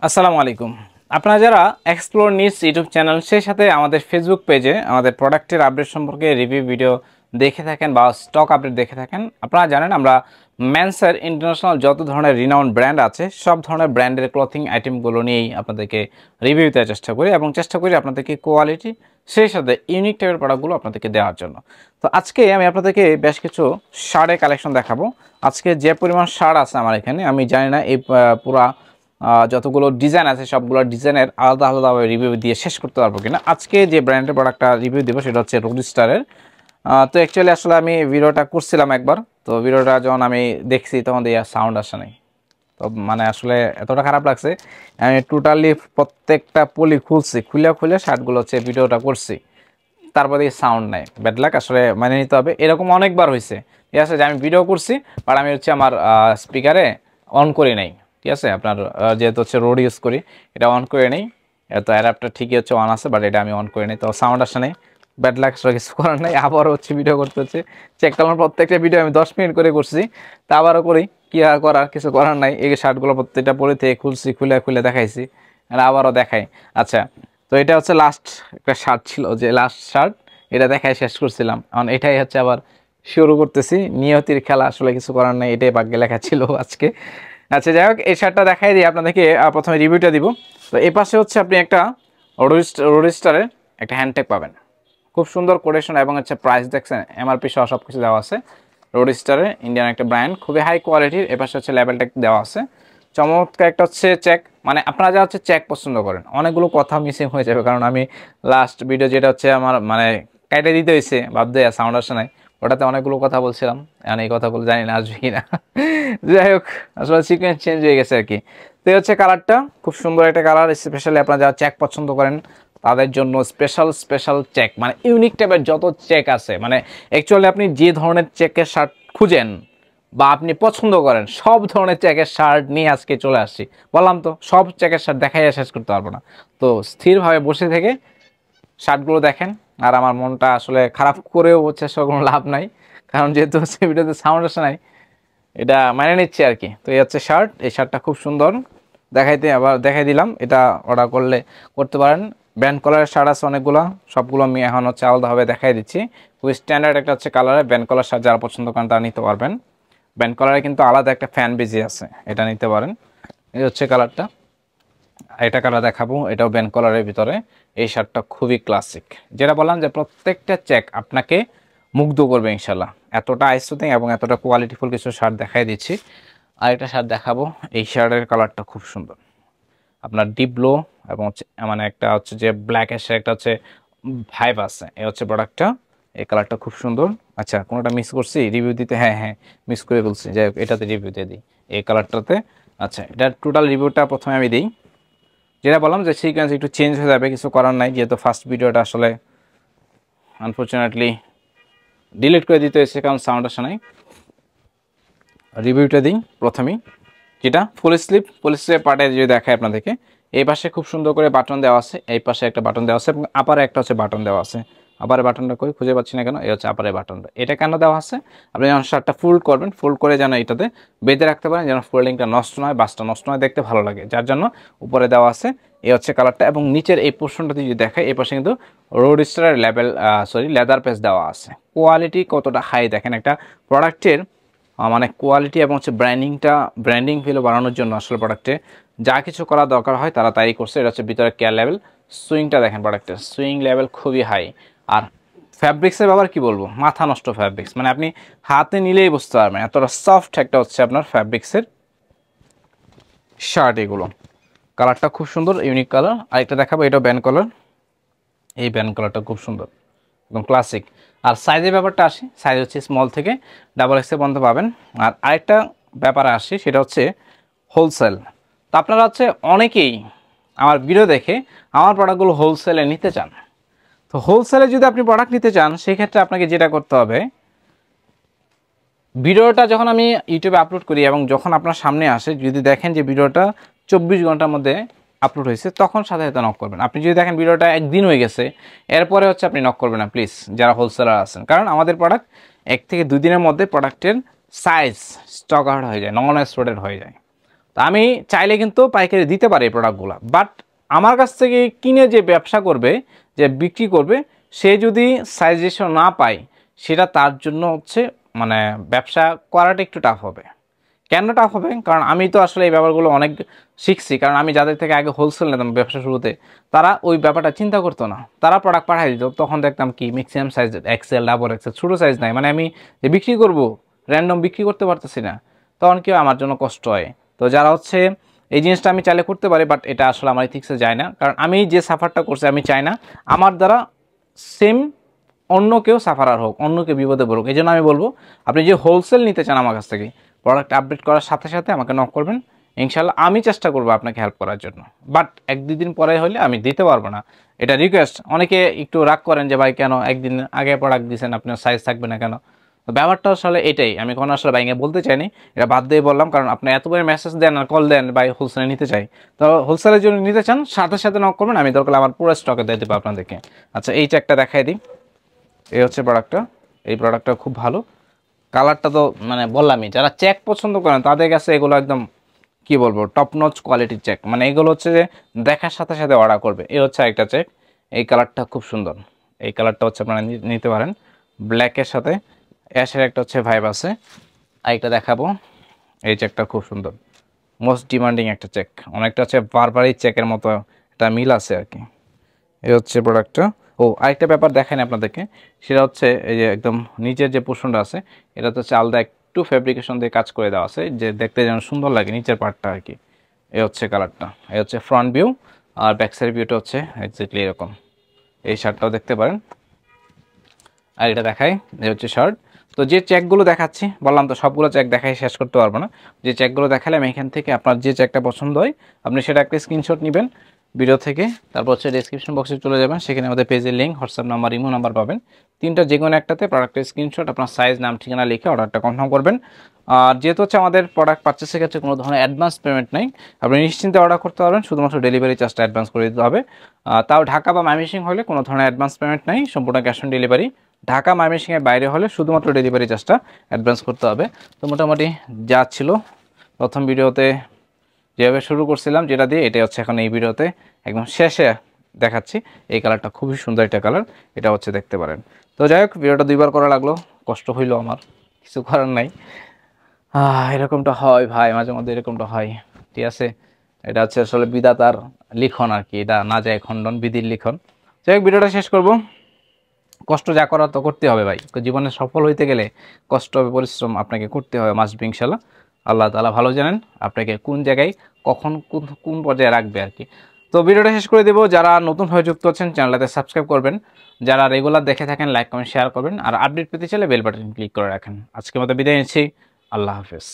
আসসালামু আলাইকুম। আপনারা যারা এক্সপ্লোর নিডস ইউটিউব চ্যানেল সেই সাথে আমাদের ফেসবুক পেজে আমাদের প্রোডাক্টের আপডেট সম্পর্কে রিভিউ ভিডিও দেখে থাকেন বা স্টক আপডেট দেখে থাকেন, আপনারা জানেন আমরা মেন্সের ইন্টারন্যাশনাল যত ধরনের রিনাউন্ড ব্র্যান্ড আছে সব ধরনের ব্র্যান্ডের ক্লথিং আইটেমগুলো নিয়েই আপনাদেরকে রিভিউ দেওয়ার চেষ্টা করি এবং চেষ্টা করি আপনাদেরকে কোয়ালিটি সেই সাথে ইউনিক টাইপের প্রোডাক্টগুলো আপনাদেরকে দেওয়ার জন্য। তো আজকে আমি আপনাদেরকে বেশ কিছু শার্টের কালেকশন দেখাবো। আজকে যে পরিমাণ শার্ট আছে আমার এখানে, আমি জানি না এই পুরা যতগুলো ডিজাইন আছে সবগুলো ডিজাইনের আলাদা আলাদাভাবে রিভিউ দিয়ে শেষ করতে পারবো কিনা। আজকে যে ব্র্যান্ডের প্রোডাক্টটা রিভিউ দেবো সেটা হচ্ছে রোডিস্টারের। তো অ্যাকচুয়ালি আসলে আমি ভিডিওটা করছিলাম একবার, তো ভিডিওটা যখন আমি দেখছি তখন দিয়ে সাউন্ড আসে নাই। তো মানে আসলে এতটা খারাপ লাগছে, আমি টোটালি প্রত্যেকটা পলি খুলে শার্টগুলো হচ্ছে ভিডিওটা করছি, তারপরে সাউন্ড নাই। ব্যাড লাক, আসলে মানে নিতে হবে। এরকম অনেকবার হয়েছে, ঠিক আছে, যে আমি ভিডিও করছি বাট আমি হচ্ছে আমার স্পিকারে অন করে নেই, ঠিক আছে। আপনার যেহেতু হচ্ছে রোড ইউজ করি, এটা অন করে নেই। তো অ্যাডাপ্টার ঠিকই হচ্ছে অন আছে, বাট এটা আমি অন করে নিই, তো সাউন্ড আসে নেই। ব্যাড লাক, আসলে কিছু করার নেই। আবারও হচ্ছে ভিডিও করতে হচ্ছে। চেক করলাম প্রত্যেকটা ভিডিও আমি 10 মিনিট করে করছি, তা আবারও করি। কি আর করার, কিছু করার নাই। এই শার্টগুলো প্রত্যেকটা পরে থেকে খুলে দেখাইছি, আর আবারও দেখাই। আচ্ছা, তো এটা হচ্ছে লাস্ট একটা শার্ট ছিল, যে লাস্ট শার্ট এটা দেখাই শেষ করছিলাম। এখন এটাই হচ্ছে আবার শুরু করতেছি। নিয়তির খেলা, আসলে কিছু করার নাই, এটাই ভাগ্যে লেখা ছিল আজকে। আচ্ছা, যাই হোক, এই শার্টটা দেখাই দিই আপনাদেরকে। প্রথমে রিভিউটা দিব। তো এই পাশে হচ্ছে আপনি একটা রোডিস্টারের একটা হ্যান্ডটেক পাবেন, খুব সুন্দর কোটেশন এবং হচ্ছে প্রাইস দেখছেন, এমআরপি সহ সব কিছু দেওয়া আছে। রোডিস্টারের ইন্ডিয়ান একটা ব্র্যান্ড, খুবই হাই কোয়ালিটির। এ পাশে হচ্ছে লেবেলটা দেওয়া আছে চমৎকার। একটা হচ্ছে চেক, মানে আপনারা যা হচ্ছে চেক পছন্দ করেন, অনেকগুলো কথা মিসিং হয়ে যাবে, কারণ আমি লাস্ট ভিডিও যেটা হচ্ছে আমার মানে কাইটে দিতে হয়েছে, ভাবতে সাউন্ড আসে নাই, ওটাতে অনেকগুলো কথা বলছিলাম। এখন এই কথাগুলো জানি না আসবে কিনা। যাই হোক, আসলে সিকোয়েন্স চেঞ্জ হয়ে গেছে আর কি। তো এই হচ্ছে কালারটা, খুব সুন্দর একটা কালার। স্পেশালি আপনারা যারা চেক পছন্দ করেন তাদের জন্য স্পেশাল চেক, মানে ইউনিক টাইপের যত চেক আছে, মানে অ্যাকচুয়ালি আপনি যে ধরনের চেকের শার্ট খুঁজেন বা আপনি পছন্দ করেন সব ধরনের চেকের শার্ট নিয়ে আজকে চলে আসছি। বললাম তো সব চেকের শার্ট দেখাই শেষ করতে পারবো না, তো স্থিরভাবে বসে থেকে শার্টগুলো দেখেন। আর আমার মনটা আসলে খারাপ করেও চেষ্টা কোনো লাভ নাই, কারণ যেহেতু হচ্ছে ভিডিওতে সাউন্ড আসে নাই, এটা মানে নিচ্ছে আর কি। তো এই হচ্ছে শার্ট, এই শার্টটা খুব সুন্দর, দেখাই দিলাম। এটা অর্ডার করতে পারেন। ব্যান্ড কালারের শার্ট আছে অনেকগুলো, সবগুলো আমি এখন হচ্ছে আলাদাভাবে দেখাই দিচ্ছি। খুবই স্ট্যান্ডার্ড একটা হচ্ছে কালারে ব্যান্ড কালার শার্ট, যারা পছন্দ করেন তারা নিতে পারবেন। ব্যান্ড কালারে কিন্তু আলাদা একটা ফ্যান বেজি আছে, এটা নিতে পারেন। এই হচ্ছে কালারটা। এটা কালার দেখাবো, এটাও ব্যান্ড কালারের ভিতরে। এই শার্টটা খুবই ক্লাসিক, যেটা বললাম যে প্রত্যেকটা চেক আপনাকে মুগ্ধ করবে ইনশাল্লাহ। এতটা আইসুতিং এবং এতটা কোয়ালিটিফুল কিছু শার্ট দেখাই দিচ্ছি। আরেকটা শার্ট দেখাবো, এই শার্টের কালারটা খুব সুন্দর, আপনার ডিপ ব্লু এবং হচ্ছে মানে একটা হচ্ছে যে ব্ল্যাক এসে একটা হচ্ছে ভাইব আছে। এই হচ্ছে প্রোডাক্টটা, এই কালারটা খুব সুন্দর। আচ্ছা, কোনোটা মিস করছি রিভিউ দিতে? হ্যাঁ, মিস করে বলছি। যাই হোক, এটাতে রিভিউ দিয়ে দিই, এই কালারটাতে। আচ্ছা, এটার টোটাল রিভিউটা প্রথমে আমি দিই। যেটা বললাম যে সিকোয়েন্স একটু চেঞ্জ হয়ে যাবে, কিছু করার নাই, যেহেতু ফার্স্ট ভিডিওটা আসলে আনফর্চুনেটলি ডিলিট করে দিতে হয়েছে, কারণ সাউন্ড আসে নাই। রিভিউটা দিই প্রথমেই, যেটা ফুল স্লিভ পার্টে যদি দেখায় আপনাদেরকে, এই পাশে খুব সুন্দর করে বাটন দেওয়া আছে, এই পাশে একটা বাটন দেওয়া আছে এবং আপারে একটা হচ্ছে বাটন দেওয়া আছে। আপারে বাটনটা কই খুঁজে পাচ্ছি না কেন, এই হচ্ছে আপারে বাটনটা। এটা কেন দেওয়া আছে, আপনি যখন শার্টটা ফোল্ড করবেন, ফোল্ড করে যেন এটাতে বেঁধে রাখতে পারেন, যেন ফোল্ডিংটা নষ্ট নয়, বাসটা নষ্ট নয়, দেখতে ভালো লাগে, যার জন্য উপরে দেওয়া আছে। এই হচ্ছে কালারটা। এবং নিচের এই পোর্শনটা যদি দেখায়, এই পাশে কিন্তু রোডিস্টারের লেদার পেজ দেওয়া আছে। কোয়ালিটি কতটা হাই দেখেন, একটা প্রোডাক্টের মানে কোয়ালিটি এবং হচ্ছে ব্র্যান্ডিং ভ্যালু বাড়ানোর জন্য আসলে প্রোডাক্টে যা কিছু করা দরকার হয় তারা তাই করছে। এটা হচ্ছে ভিতরে কেয়ার লেভেল, সুইংটা দেখেন, প্রোডাক্টের সুইং লেভেল খুবই হাই। আর ফ্যাব্রিক্সের ব্যাপার কি বলবো, মাথা নষ্ট ফ্যাব্রিক্স, মানে আপনি হাতে নিলেই বুঝতে পারবেন এতটা সফট একটা হচ্ছে আপনার ফ্যাব্রিক্সের শার্ট। এগুলো কালারটা খুব সুন্দর, ইউনিক কালার। আরেকটা দেখাবো, এটা ব্যান্ড কালার। এই ব্যান্ড কালারটা খুব সুন্দর, একদম ক্লাসিক। আর সাইজের ব্যাপারটা আসি, সাইজ হচ্ছে স্মল থেকে ডাবল এক্সেল পর্যন্ত পাবেন। আর আরেকটা ব্যাপারে আসি, সেটা হচ্ছে হোলসেল। তো আপনারা হচ্ছে অনেকেই আমার ভিডিও দেখে আমার প্রোডাক্টগুলো হোলসেলে নিতে চান। তো হোলসেলে যদি আপনি প্রোডাক্ট নিতে চান, সেক্ষেত্রে আপনাকে যেটা করতে হবে, ভিডিওটা যখন আমি ইউটিউবে আপলোড করি এবং যখন আপনার সামনে আসে, যদি দেখেন যে ভিডিওটা 24 ঘন্টার মধ্যে আপলোড হয়েছে, তখন সাথে সাথে নক করবেন। আপনি যদি দেখেন ভিডিওটা একদিন হয়ে গেছে, এরপরে হচ্ছে আপনি নক করবেন না প্লিজ, যারা হোলসেলার আছেন, কারণ আমাদের প্রোডাক্ট 1 থেকে 2 দিনের মধ্যে প্রোডাক্টের সাইজ স্টক আউট হয়ে যায়, নন স্টোরেড হয়ে যায়। তো আমি চাইলে কিন্তু পাইকারি দিতে পারি এই প্রোডাক্টগুলো, বাট আমার কাছ থেকে কিনে যে ব্যবসা করবে, যে বিক্রি করবে, সে যদি সাজেশন না পায়, সেটা তার জন্য হচ্ছে মানে ব্যবসা করাটা একটু টাফ হবে। কেন টাফ হবে? কারণ আমি তো আসলে এই ব্যাপারগুলো অনেক শিখছি, কারণ আমি যাদের থেকে আগে হোলসেল নিতাম ব্যবসা শুরুতে, তারা ওই ব্যাপারটা চিন্তা করতো না, তারা প্রোডাক্ট পাঠিয়ে দিত। তখন দেখতাম কি maximum size Excel, double XL, ছোটো সাইজ নাই, মানে আমি যে বিক্রি করব র্যান্ডম বিক্রি করতে পারতেছি না, তখন কেউ আমার জন্য কষ্ট হয়। তো যারা হচ্ছে এই জিনিসটা আমি চাইলে করতে পারি, বাট এটা আসলে আমার ইথিক্সে যায় না, কারণ আমি যে সাফারটা করছি আমি চাই না আমার দ্বারা সেম অন্য কেউ সাফারার হোক, অন্য কেউ বিপদে পড়ুক। এই জন্য আমি বলবো, আপনি যে হোলসেল নিতে চান আমার কাছ থেকে, প্রোডাক্ট আপডেট করার সাথে সাথে আমাকে নক করবেন, ইনশাল্লাহ আমি চেষ্টা করবো আপনাকে হেল্প করার জন্য। বাট 1-2 দিন পরে হলে আমি দিতে পারবো না, এটা রিকোয়েস্ট। অনেকে একটু রাগ করেন যে ভাই কেন একদিন আগে প্রোডাক্ট দিয়েছেন, আপনার সাইজ থাকবে না কেন? তো ব্যাপারটা আসলে এটাই, আমি কোনো আসলে ভাইকে বলতে চাইনি, এটা বাদ দিয়ে বললাম, কারণ আপনি এতবার মেসেজ দেন আর কল দেন ভাই হোলসেলে নিতে চাই। তো হোলসেলের জন্য নিতে চান, সাথে সাথে নক করবেন, আমি দরকার আমার পুরো স্টকে দিয়ে দেবো আপনাদেরকে। আচ্ছা, এই চেকটা দেখাই দিই। এই হচ্ছে প্রোডাক্টটা, এই প্রোডাক্টটা খুব ভালো। কালারটা তো মানে বললামই, যারা চেক পছন্দ করেন তাদের কাছে এগুলো একদম কি বলবো টপ নচ কোয়ালিটির চেক, মানে এগুলো হচ্ছে যে দেখার সাথে সাথে অর্ডার করবে। এই হচ্ছে একটা চেক, এই কালারটা খুব সুন্দর, এই কালারটা হচ্ছে আপনারা নিতে পারেন, ব্ল্যাকের সাথে অ্যাশের একটা হচ্ছে ভাইব আছে। আরেকটা দেখাবো, এই চেকটা খুব সুন্দর, মোস্ট ডিমান্ডিং একটা চেক, অনেকটা হচ্ছে বারবারই চেকের মতো একটা মিল আছে আর কি। এই হচ্ছে প্রোডাক্টটা। ও আরেকটা ব্যাপার দেখেন আপনাদেরকে, সেটা হচ্ছে এই যে একদম নিচের যে পোর্শনটা আছে, এটা তো হচ্ছে আলাদা একটু ফেব্রিকেশন দিয়ে কাজ করে দেওয়া আছে, যে দেখতে যেন সুন্দর লাগে নিচের পার্টটা আর কি। এই হচ্ছে কালারটা, এই হচ্ছে ফ্রন্ট ভিউ, আর ব্যাক সাইড ভিউটা হচ্ছে এক্স্যাক্টলি এরকম। এই শার্টটাও দেখতে পারেন। আর এটা দেখাই, এই হচ্ছে শার্ট। তো যে চেকগুলো দেখাচ্ছি, বললাম তো সবগুলো চেক দেখাই শেষ করতে পারবো না, যে চেকগুলো দেখালে আমি এখান থেকে আপনার যে চেকটা পছন্দ হয় আপনি সেটা একটা স্ক্রিনশট নেবেন ভিডিও থেকে, তারপর হচ্ছে ডেসক্রিপশন বক্সে চলে যাবেন, সেখানে আমাদের পেজের link, WhatsApp number, imo number পাবেন। তিনটা যে কোনো একটাতে প্রোডাক্টের স্ক্রিনশট, আপনার সাইজ, নাম, ঠিকানা লিখে অর্ডারটা কনফার্ম করবেন। আর যেহেতু হচ্ছে আমাদের প্রোডাক্ট পারচেসের ক্ষেত্রে কোনো ধরনের অ্যাডভান্স পেমেন্ট নেই, আপনি নিশ্চিন্তে অর্ডার করতে পারবেন, শুধুমাত্র ডেলিভারি চার্জটা অ্যাডভান্স করে দিতে হবে। তাও ঢাকা বা ময়মনসিংহ হলে কোনো ধরনের অ্যাডভান্স পেমেন্ট নেই, সম্পূর্ণ ক্যাশ অন ডেলিভারি। ঢাকা ময়মনসিংহের বাইরে হলে শুধুমাত্র ডেলিভারি চার্জটা অ্যাডভান্স করতে হবে। তো মোটামুটি যা ছিল প্রথম ভিডিওতে যেভাবে শুরু করছিলাম যেটা দিয়ে, এটাই হচ্ছে এখন এই ভিডিওতে একদম শেষে দেখাচ্ছি। এই কালারটা খুবই সুন্দর একটা কালার, এটা হচ্ছে দেখতে পারেন। তো যাই হোক, ভিডিওটা 2বার করা লাগলো, কষ্ট হইলো আমার, কিছু করার নাই। এরকমটা হয় ভাই, মাঝে মধ্যে এরকমটা হয়, ঠিক আছে। এটা হচ্ছে আসলে বিধাতার লিখন আর কি, এটা না যায় খণ্ডন, বিধির লিখন। যাই হোক, ভিডিওটা শেষ করব। কষ্ট যা করার তো করতে হবে ভাই, জীবনে সফল হইতে গেলে কষ্ট হবে, পরিশ্রম আপনাকে করতে হবে, মাস্ট বি ইনশাল্লাহ। আল্লাহ তাআলা ভালো জানেন আপনাকে কোন জায়গায় কখন কোন কোন পর্যায়ে রাখবে আর কি। তো ভিডিওটা শেষ করে দেব। যারা নতুন হয়ে যুক্ত আছেন চ্যানেলটাতে সাবস্ক্রাইব করবেন, যারা রেগুলার দেখে থাকেন লাইক কমেন্ট শেয়ার করবেন, আর আপডেট পেতে চাইলে বেল বাটন ক্লিক করে রাখেন। আজকের মতো বিদায় নিচ্ছি, আল্লাহ হাফেজ।